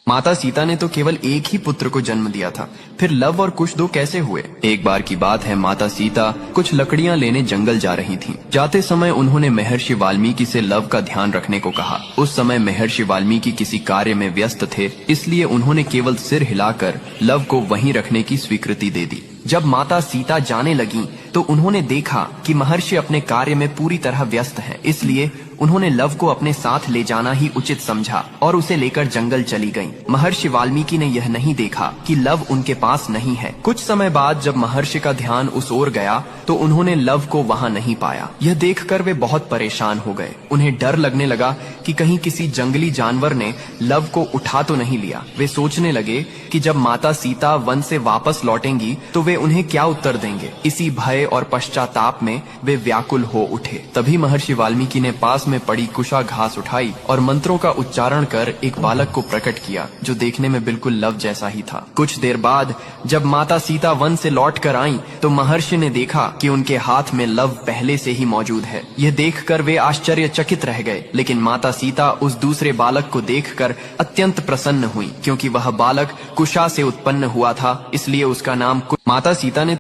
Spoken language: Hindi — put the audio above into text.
माता सीता ने तो केवल एक ही पुत्र को जन्म दिया था, फिर लव और कुश दो कैसे हुए? एक बार की बात है, माता सीता कुछ लकड़ियां लेने जंगल जा रही थीं। जाते समय उन्होंने महर्षि वाल्मीकि से लव का ध्यान रखने को कहा। उस समय महर्षि वाल्मीकि किसी कार्य में व्यस्त थे, इसलिए उन्होंने केवल सिर हिलाकर लव को वहीं रखने की स्वीकृति दे दी। जब माता सीता जाने लगी तो उन्होंने देखा कि महर्षि अपने कार्य में पूरी तरह व्यस्त हैं, इसलिए उन्होंने लव को अपने साथ ले जाना ही उचित समझा और उसे लेकर जंगल चली गईं। महर्षि वाल्मीकि ने यह नहीं देखा कि लव उनके पास नहीं है। कुछ समय बाद जब महर्षि का ध्यान उस ओर गया तो उन्होंने लव को वहां नहीं पाया। यह देखकर वे बहुत परेशान हो गए। उन्हें डर लगने लगा कि कहीं किसी जंगली जानवर ने लव को उठा तो नहीं लिया। वे सोचने लगे कि जब माता सीता वन से वापस लौटेंगी तो वे उन्हें क्या उत्तर देंगे। इसी भय और पश्चाताप में वे व्याकुल हो उठे। तभी महर्षि वाल्मीकि ने पास में पड़ी कुशा घास उठाई और मंत्रों का उच्चारण कर एक बालक को प्रकट किया, जो देखने में बिल्कुल लव जैसा ही था। कुछ देर बाद जब माता सीता वन से लौट कर आईं, तो महर्षि ने देखा कि उनके हाथ में लव पहले से ही मौजूद है। यह देखकर वे आश्चर्यचकित रह गए, लेकिन माता सीता उस दूसरे बालक को देखकर अत्यंत प्रसन्न हुई, क्योंकि वह बालक कुशा से उत्पन्न हुआ था, इसलिए उसका नाम माता सीता ने